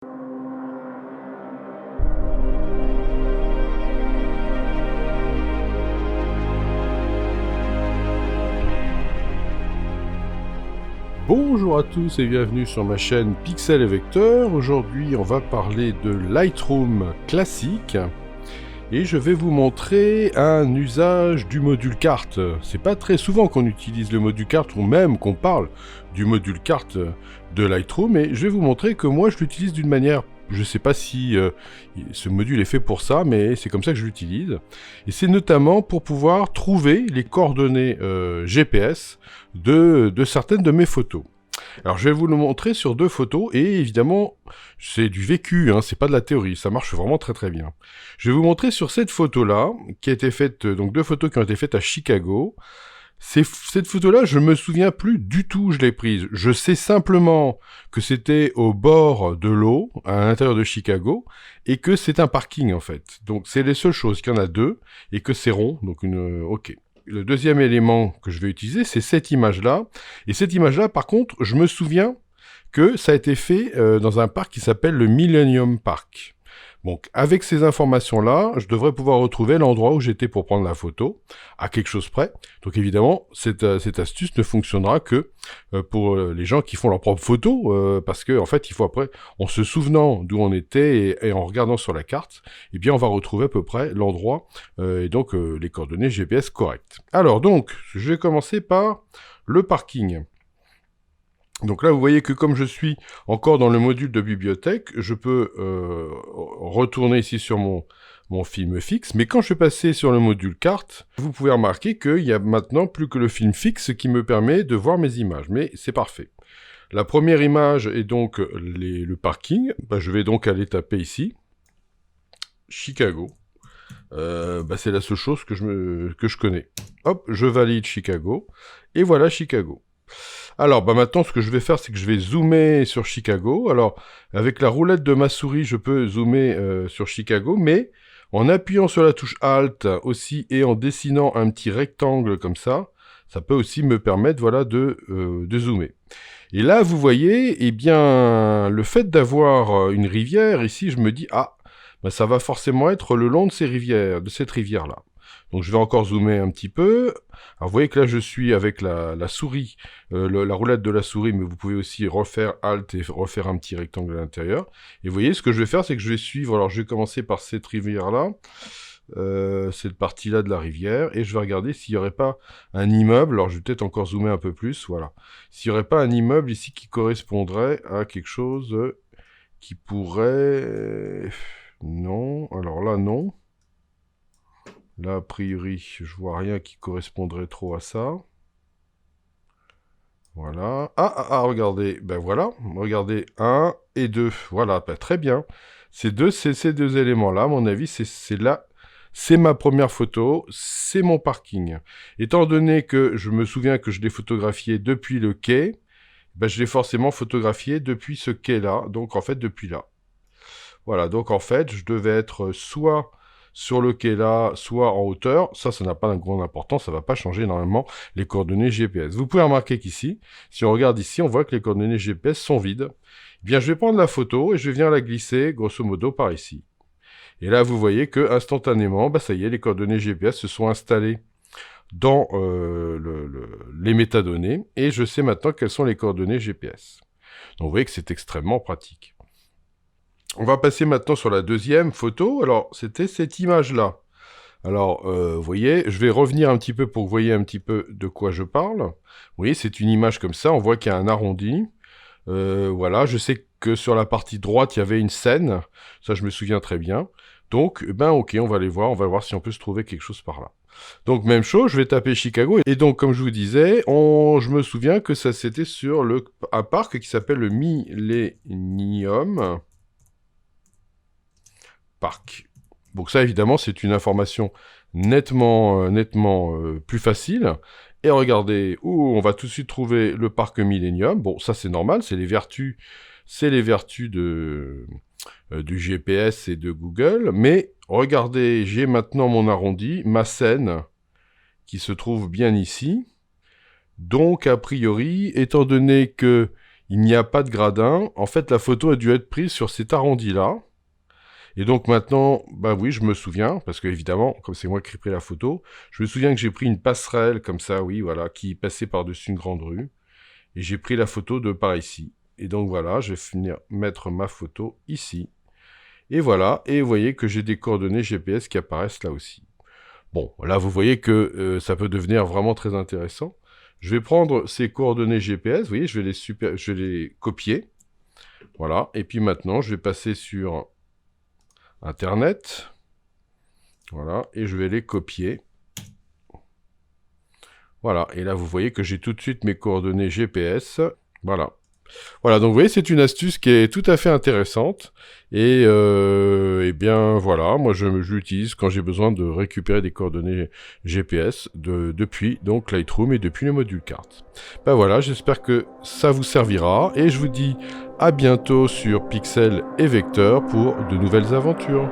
Bonjour à tous et bienvenue sur ma chaîne Pixel et Vecteur. Aujourd'hui on va parler de Lightroom classique et je vais vous montrer un usage du module carte. C'est pas très souvent qu'on utilise le module carte ou même qu'on parle du module carte de Lightroom, mais je vais vous montrer que moi je l'utilise d'une manière, je sais pas si ce module est fait pour ça, mais c'est comme ça que je l'utilise. Et c'est notamment pour pouvoir trouver les coordonnées GPS de certaines de mes photos. Alors je vais vous le montrer sur deux photos, et évidemment c'est du vécu, hein, c'est pas de la théorie, ça marche vraiment très très bien. Je vais vous montrer sur cette photo-là, qui a été faite, donc deux photos qui ont été faites à Chicago. Cette photo-là, je me souviens plus du tout où je l'ai prise. Je sais simplement que c'était au bord de l'eau, à l'intérieur de Chicago, et que c'est un parking en fait. Donc c'est les seules choses, qu'il y en a deux, et que c'est rond, donc ok. Le deuxième élément que je vais utiliser, c'est cette image-là. Et cette image-là, par contre, je me souviens que ça a été fait dans un parc qui s'appelle le Millennium Park. Donc, avec ces informations-là, je devrais pouvoir retrouver l'endroit où j'étais pour prendre la photo, à quelque chose près. Donc, évidemment, cette astuce ne fonctionnera que pour les gens qui font leurs propres photos, parce que, en fait, il faut après, en se souvenant d'où on était et en regardant sur la carte, eh bien, on va retrouver à peu près l'endroit et donc les coordonnées GPS correctes. Alors, donc, je vais commencer par le parking. Donc là, vous voyez que comme je suis encore dans le module de bibliothèque, je peux retourner ici sur mon film fixe. Mais quand je vais passer sur le module carte, vous pouvez remarquer qu'il y a maintenant plus que le film fixe qui me permet de voir mes images. Mais c'est parfait. La première image est donc le parking. Je vais donc aller taper ici. Chicago. C'est la seule chose que je connais. Hop, je valide Chicago. Et voilà Chicago. Alors, maintenant, ce que je vais faire, c'est que je vais zoomer sur Chicago. Alors, avec la roulette de ma souris, je peux zoomer sur Chicago, mais en appuyant sur la touche Alt aussi et en dessinant un petit rectangle comme ça peut aussi me permettre, voilà, de zoomer. Et là, vous voyez, eh bien, le fait d'avoir une rivière, ici, je me dis, ça va forcément être le long de cette rivière-là. Donc je vais encore zoomer un petit peu. Alors vous voyez que là je suis avec la souris, la roulette de la souris, mais vous pouvez aussi refaire Alt et refaire un petit rectangle à l'intérieur. Et vous voyez, ce que je vais faire, c'est que je vais suivre, alors je vais commencer par cette rivière-là, cette partie-là de la rivière, et je vais regarder s'il n'y aurait pas un immeuble. Alors je vais peut-être encore zoomer un peu plus, voilà. S'il n'y aurait pas un immeuble ici qui correspondrait à quelque chose qui pourrait... Non, alors là non. Là, a priori, je vois rien qui correspondrait trop à ça. Voilà. Regardez. Voilà. Regardez, 1 et 2. Voilà, très bien. Ces deux éléments-là, à mon avis, c'est là. C'est ma première photo. C'est mon parking. Étant donné que je me souviens que je l'ai photographié depuis le quai, je l'ai forcément photographié depuis ce quai-là. Donc, en fait, depuis là. Voilà. Donc, en fait, je devais être soit sur le quai là, soit en hauteur. Ça n'a pas de grande importance, ça ne va pas changer énormément les coordonnées GPS. Vous pouvez remarquer qu'ici, si on regarde ici, on voit que les coordonnées GPS sont vides. Eh bien, je vais prendre la photo et je vais venir la glisser, grosso modo, par ici. Et là, vous voyez que instantanément, ça y est, les coordonnées GPS se sont installées dans les métadonnées, et je sais maintenant quelles sont les coordonnées GPS. Donc, vous voyez que c'est extrêmement pratique. On va passer maintenant sur la deuxième photo. Alors, c'était cette image-là. Alors, vous voyez, je vais revenir un petit peu pour que vous voyez un petit peu de quoi je parle. Vous voyez, c'est une image comme ça. On voit qu'il y a un arrondi. Voilà, je sais que sur la partie droite, il y avait une scène. Ça, je me souviens très bien. Donc, ok, on va aller voir. On va voir si on peut se trouver quelque chose par là. Donc, même chose, je vais taper Chicago. Et donc, comme je vous disais, je me souviens que ça, c'était sur un parc qui s'appelle le Millennium Park. Donc ça, évidemment, c'est une information nettement plus facile. Et regardez, on va tout de suite trouver le parc Millennium. Bon, ça c'est normal, c'est les vertus du GPS et de Google. Mais regardez, j'ai maintenant mon arrondi, ma scène, qui se trouve bien ici. Donc, a priori, étant donné que il n'y a pas de gradin. En fait, la photo a dû être prise sur cet arrondi-là. Et donc maintenant, bah oui, je me souviens, parce que évidemment, comme c'est moi qui ai pris la photo, je me souviens que j'ai pris une passerelle comme ça, oui, voilà, qui passait par-dessus une grande rue. Et j'ai pris la photo de par ici. Et donc voilà, je vais finir mettre ma photo ici. Et voilà, et vous voyez que j'ai des coordonnées GPS qui apparaissent là aussi. Bon, là vous voyez que ça peut devenir vraiment très intéressant. Je vais prendre ces coordonnées GPS, vous voyez, je vais les copier. Voilà, et puis maintenant je vais passer sur Internet. Voilà, et je vais les copier. Voilà, et là vous voyez que j'ai tout de suite mes coordonnées GPS. Voilà. Voilà, donc vous voyez, c'est une astuce qui est tout à fait intéressante. Et bien voilà, moi je l'utilise quand j'ai besoin de récupérer des coordonnées GPS depuis donc Lightroom et depuis le module carte. Ben voilà, j'espère que ça vous servira et je vous dis à bientôt sur Pixel et Vecteur pour de nouvelles aventures.